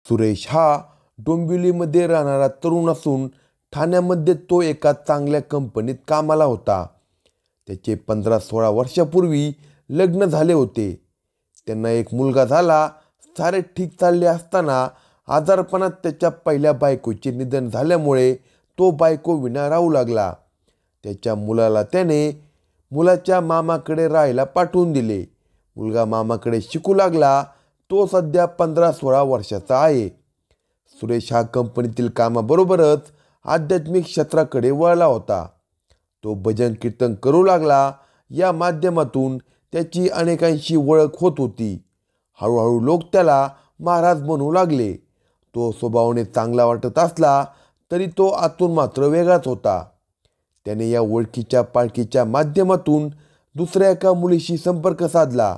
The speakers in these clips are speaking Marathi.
सुरेश हा डोंबिवलीमध्ये राहणारा तरुण असून ठाण्यामध्ये तो एका चांगल्या कंपनीत कामाला होता. त्याचे 15-16 वर्षापूर्वी लग्न झाले होते. त्यांना एक मुलगा झाला. सारे ठीक चालले असताना आजारपणात त्याच्या पहिल्या बायकोचे निधन झाल्यामुळे तो बायको विना राहू लागला. त्याच्या मुलाला त्याने मुलाच्या मामाकडे राहायला पाठवून दिले. मुलगा मामाकडे शिकू लागला. तो सध्या 15-16 वर्षाचा आहे. सुरेश हा कंपनीतील कामाबरोबरच आध्यात्मिक क्षेत्राकडे वळला होता. तो भजन कीर्तन करू लागला. या माध्यमातून त्याची अनेकांशी ओळख होत होती. हळूहळू लोक त्याला महाराज म्हणू लागले. तो स्वभावाने चांगला वाटत असला तरी तो आतून मात्र वेगळाच होता. त्याने या ओळखीच्या पाळखीच्या माध्यमातून दुसऱ्या एका मुलीशी संपर्क साधला.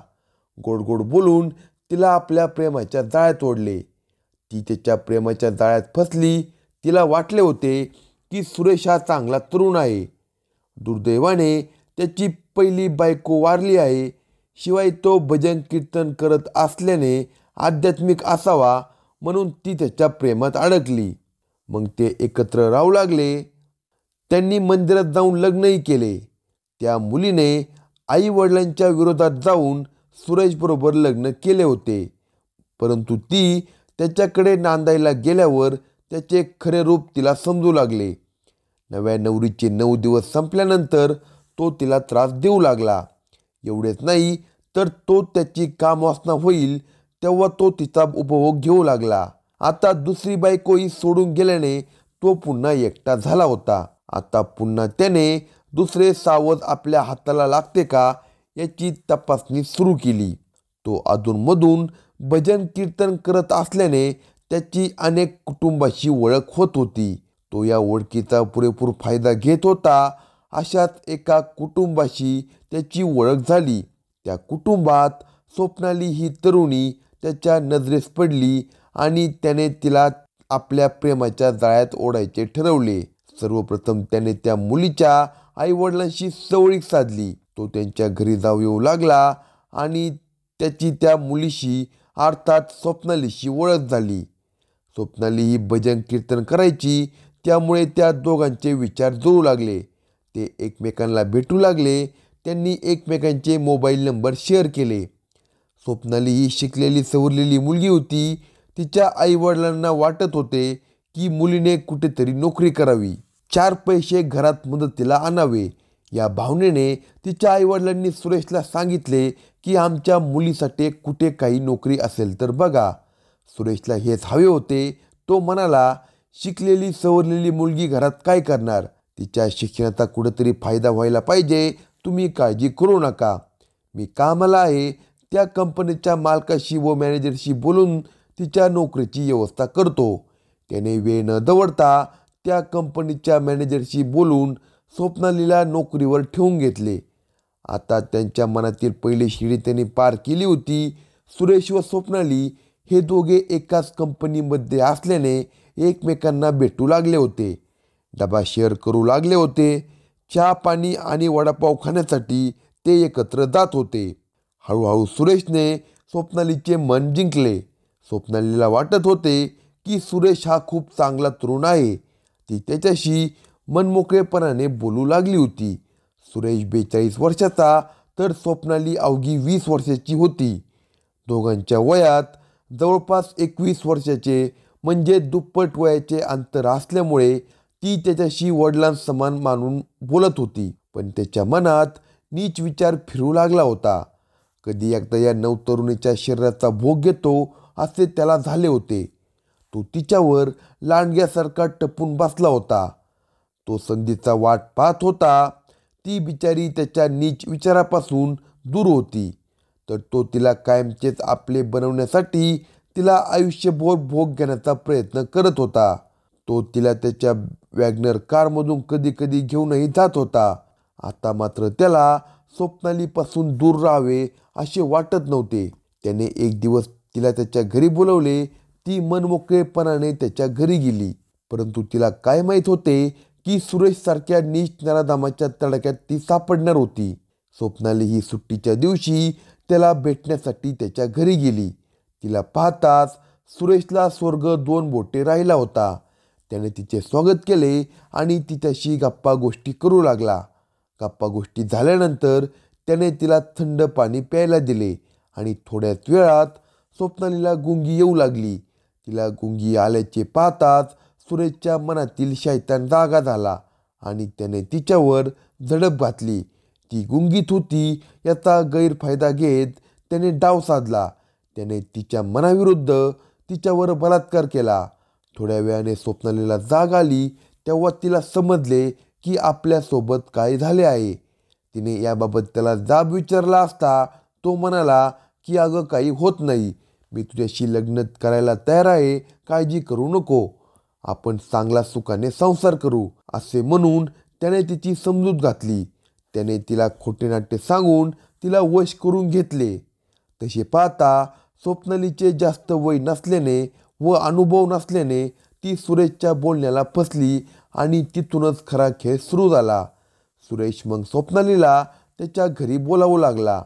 गोड गोड बोलून तिला आपल्या प्रेमाच्या जाळ्यात ओढले. ती त्याच्या प्रेमाच्या जाळ्यात फसली. तिला वाटले होते की सुरेश हा चांगला तरुण आहे. दुर्दैवाने त्याची पहिली बायको वारली आहे. शिवाय तो भजन कीर्तन करत असल्याने आध्यात्मिक असावा म्हणून ती त्याच्या प्रेमात अडकली. मग ते एकत्र राहू लागले. त्यांनी मंदिरात जाऊन लग्नही केले. त्या मुलीने आई वडिलांच्या विरोधात जाऊन सुरेशबरोबर लग्न केले होते. परंतु ती त्याच्याकडे नांदायला गेल्यावर त्याचे खरे रूप तिला समजू लागले. नव्या नवरीचे 9 दिवस संपल्यानंतर तो तिला त्रास देऊ लागला. एवढेच नाही तर तो त्याची कामवासना होईल तेव्हा तो तिचा उपभोग घेऊ लागला. आता दुसरी बायकोही सोडून गेल्याने तो पुन्हा एकटा झाला होता. आता पुन्हा त्याने दुसरे सावज आपल्या हाताला लागते का याची तपासणी सुरू केली. तो अधूनमधून भजन कीर्तन करत असल्याने त्याची अनेक कुटुंबाशी ओळख होत होती. तो या ओळखीचा पुरेपूर फायदा घेत होता. अशाच एका कुटुंबाशी त्याची ओळख झाली. त्या कुटुंबात स्वप्नाली ही तरुणी त्याच्या नजरेस पडली आणि त्याने तिला आपल्या प्रेमाच्या जाळ्यात ओढायचे ठरवले. सर्वप्रथम त्याने त्या मुलीच्या आईवडिलांशी जवळीक साधली. तो त्यांच्या घरी जाऊ येऊ लागला आणि त्याची त्या मुलीशी अर्थात स्वप्नालीशी ओळख झाली. स्वप्नाली ही भजन कीर्तन करायची. त्यामुळे त्या दोघांचे विचार जुळू लागले. ते एकमेकांना भेटू लागले. त्यांनी एकमेकांचे मोबाईल नंबर शेअर केले. स्वप्नाली ही शिकलेली सवरलेली मुलगी होती. तिच्या आईवडिलांना वाटत होते की मुलीने कुठेतरी नोकरी करावी. 4 पैसे घरात मदतीला आणावे. या भावनेने तिच्या आईवडिलांनी सुरेशला सांगितले की आमच्या मुलीसाठी कुठे काही नोकरी असेल तर बघा. सुरेशला हेच हवे होते. तो म्हणाला, शिकलेली सवरलेली मुलगी घरात काय करणार? तिच्या शिक्षणाचा कुठेतरी फायदा व्हायला पाहिजे. तुम्ही काळजी करू नका. मी कामाला आहे. त्या कंपनीच्या मालकाशी व मॅनेजरशी बोलून तिच्या नोकरीची व्यवस्था करतो. त्याने वेळ न दवडता त्या कंपनीच्या मॅनेजरशी बोलून स्वप्नालीला नोकरीवर ठेवून घेतले. आता त्यांच्या मनातील पहिली शिडी त्यांनी पार केली होती. सुरेश व स्वप्नाली हे दोघे एकाच कंपनीमध्ये असल्याने एकमेकांना भेटू लागले होते. डबा शेअर करू लागले होते. चहा पाणी आणि वडापाव खाण्यासाठी ते एकत्र जात होते. हळूहळू सुरेशने स्वप्नालीचे मन जिंकले. स्वप्नालीला वाटत होते की सुरेश हा खूप चांगला तरुण आहे. ती त्याच्याशी मनमोकळेपणाने बोलू लागली होती. सुरेश 42 वर्षाचा तर स्वप्नाली अवघी 20 वर्षाची होती. दोघांच्या वयात जवळपास 21 वर्षाचे म्हणजे दुप्पट वयाचे अंतर असल्यामुळे ती त्याच्याशी वडिलांसमान मानून बोलत होती. पण त्याच्या मनात नीच विचार फिरू लागला होता. कधी एकदा या नवतरुणीच्या शरीराचा भोग घेतो असे त्याला झाले होते. तो तिच्यावर लांडग्यासारखा टपून बसला होता. तो संधीचा वाट पाहत होता. ती बिचारी त्याच्या नीच विचारापासून दूर होती तर तो तिला कायमचेच आपले बनवण्यासाठी तिला आयुष्यभर भोग घेण्याचा प्रयत्न करत होता. तो तिला त्याच्या वॅगनर कारमधून कधी कधी घेऊनही जात होता. आता मात्र त्याला स्वप्नालीपासून दूर राहावे असे वाटत नव्हते. त्याने एक दिवस तिला त्याच्या घरी बोलवले. ती मनमोकळेपणाने त्याच्या घरी गेली. परंतु तिला काय माहीत होते की सुरेशसारख्या नीच नराधामाच्या तडाख्यात ती सापडणार होती. स्वप्नाली ही सुट्टीच्या दिवशी त्याला भेटण्यासाठी त्याच्या घरी गेली. तिला पाहताच सुरेशला स्वर्ग 2 बोटे राहिला होता. त्याने तिचे स्वागत केले आणि तिच्याशी गप्पा गोष्टी करू लागला. गप्पा गोष्टी झाल्यानंतर त्याने तिला थंड पाणी प्यायला दिले आणि थोड्याच वेळात स्वप्नालीला गुंगी येऊ लागली. तिला गुंगी आल्याचे पाहताच सुरेशच्या मनातील शैतान जागा झाला आणि त्याने तिच्यावर झडप घातली. ती गुंगीत होती याचा गैरफायदा घेत त्याने डाव साधला. त्याने तिच्या मनाविरुद्ध तिच्यावर बलात्कार केला. थोड्या वेळाने स्वप्नालीला जाग आली तेव्हा तिला समजले की आपल्यासोबत काय झाले आहे. तिने याबाबत त्याला जाब विचारला असता तो म्हणाला की अगं काही होत नाही, मी तुझ्याशी लग्न करायला तयार आहे, काळजी करू नको, आपण चांगला सुखाने संसार करू असे म्हणून त्याने तिची समजूत घातली. त्याने तिला खोटे नाट्य सांगून तिला वश करून घेतले. तसे पाहता स्वप्नालीचे जास्त वय नसल्याने व अनुभव नसल्याने ती सुरेशच्या बोलण्याला फसली आणि तिथूनच खरा खेळ सुरू झाला. सुरेश मग स्वप्नालीला त्याच्या घरी बोलावू लागला.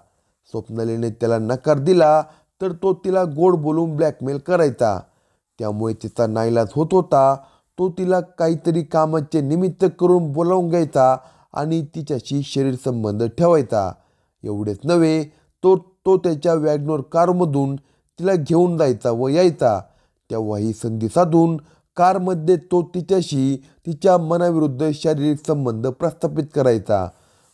स्वप्नालीने त्याला नकार दिला तर तो तिला गोड बोलून ब्लॅकमेल करायचा. त्यामुळे तिचा नाईलाज होत होता. तो तिला काहीतरी कामाचे निमित्त करून बोलावून घ्यायचा आणि तिच्याशी शरीर संबंध ठेवायचा. एवढेच नव्हे तो तो त्याच्या वॅगनोर कारमधून तिला घेऊन जायचा व यायचा. तेव्हाही संधी साधून कारमध्ये तो तिच्याशी तिच्या मनाविरुद्ध शारीरिक संबंध प्रस्थापित करायचा.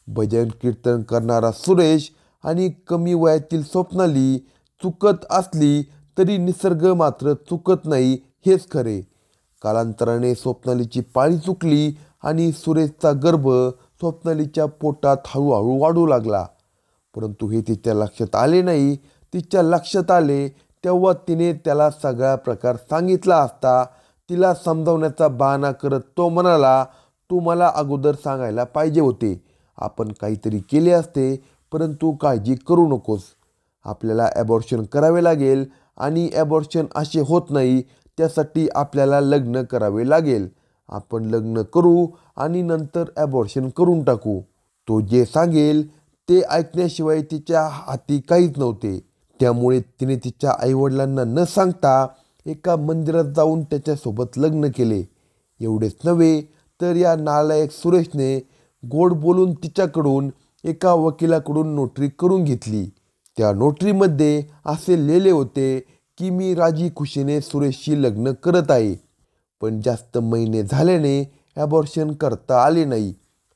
भजन कीर्तन करणारा सुरेश आणि कमी वयातील स्वप्नाली चुकत असली तरी निसर्ग मात्र चुकत नाही हेच खरे. कालांतराने स्वप्नालीची पाळी चुकली आणि सुरेशचा गर्भ स्वप्नालीच्या पोटात हळूहळू वाढू लागला. परंतु हे तिच्या लक्षात आले नाही. तिच्या लक्षात आले तेव्हा तिने त्याला सगळा प्रकार सांगितला असता तिला समजावण्याचा बहाणा करत तो म्हणाला, तू मला अगोदर सांगायला पाहिजे होते, आपण काहीतरी केले असते, परंतु काळजी करू नकोस, आपल्याला ॲबॉर्शन करावे लागेल आणि ॲबॉर्शन असे होत नाही, त्यासाठी आपल्याला लग्न करावे लागेल, आपण लग्न करू आणि नंतर ॲबॉर्शन करून टाकू. तो जे सांगेल ते ऐकण्याशिवाय तिच्या हाती काहीच नव्हते. त्यामुळे तिने तिच्या आईवडिलांना न सांगता एका मंदिरात जाऊन त्याच्यासोबत लग्न केले. एवढेच नव्हे तर या नालायक सुरेशने गोड बोलून तिच्याकडून एका वकिलाकडून नोटरी करून घेतली. त्या नोटरीमध्ये असे लिहिले होते की मी राजी खुशीने सुरेशशी लग्न करत आहे. पण जास्त महिने झाल्याने ॲबॉर्शन करता आले नाही.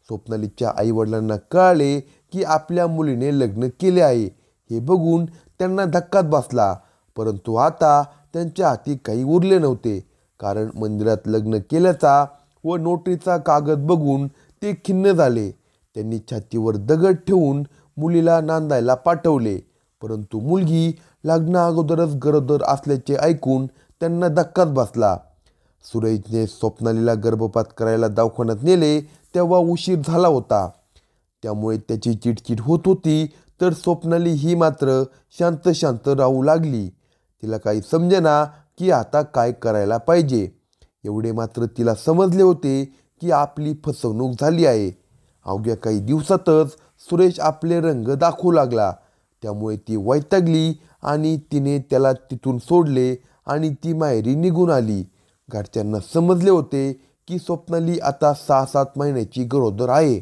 स्वप्नालीच्या आईवडिलांना कळाले की आपल्या मुलीने लग्न केले आहे. हे बघून त्यांना धक्काच बसला. परंतु आता त्यांच्या हाती काही उरले नव्हते, कारण मंदिरात लग्न केल्याचा व नोटरीचा कागद बघून ते खिन्न झाले. त्यांनी छातीवर दगड ठेवून मुलीला नांदायला पाठवले. परंतु मुलगी लग्नाअगोदरच गरोदर असल्याचे ऐकून त्यांना धक्काच बसला. सुरेशने स्वप्नालीला गर्भपात करायला दवाखान्यात नेले तेव्हा उशीर झाला होता. त्यामुळे त्याची चिडचिड होत होती. तर स्वप्नाली ही मात्र शांत शांत राहू लागली. तिला काही समजेना की आता काय करायला पाहिजे. एवढे मात्र तिला समजले होते की आपली फसवणूक झाली आहे. अवघ्या काही दिवसातच सुरेश आपले रंग दाखवू लागला. त्यामुळे ती वैतागली आणि तिने त्याला तिथून सोडले आणि ती माहेरी निघून आली. घरच्यांना समजले होते की स्वप्नाली आता 6-7 महिन्याची गरोदर आहे.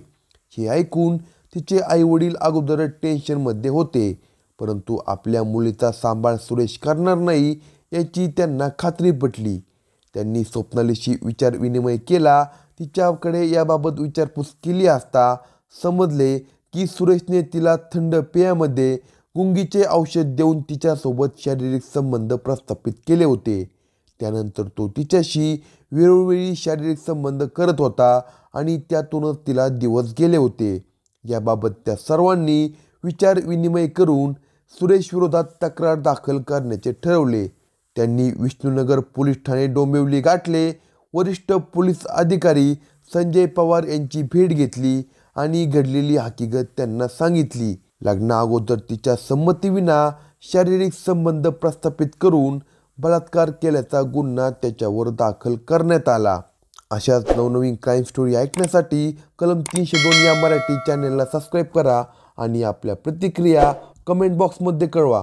हे ऐकून तिचे आईवडील अगोदर टेन्शनमध्ये होते. परंतु आपल्या मुलीचा सांभाळ सुरेश करणार नाही याची त्यांना खात्री पटली. त्यांनी स्वप्नालीशी विचारविनिमय केला. तिच्याकडे याबाबत विचारपूस केली असता समजले की सुरेशने तिला थंड पेयामध्ये गुंगीचे औषध देऊन तिच्यासोबत शारीरिक संबंध प्रस्थापित केले होते. त्यानंतर तो तिच्याशी वेळोवेळी शारीरिक संबंध करत होता आणि त्यातूनच तिला दिवस गेले होते. याबाबत त्या सर्वांनी विचारविनिमय करून सुरेश विरोधात तक्रार दाखल करण्याचे ठरवले. त्यांनी विष्णुनगर पोलीस ठाणे डोंबिवली गाठले. वरिष्ठ पोलीस अधिकारी संजय पवार यांची भेट घेतली आणि घडलेली हकीकत त्यांना सांगितली. लग्नाअगोदर तिच्या संमतीविना शारीरिक संबंध प्रस्थापित करून बलात्कार केल्याचा गुन्हा त्याच्यावर दाखल करण्यात आला. अशाच नवनवीन क्राईम स्टोरी ऐकण्यासाठी कलम 302 या मराठी चॅनेलला सबस्क्राईब करा आणि आपल्या प्रतिक्रिया कमेंट बॉक्समध्ये कळवा.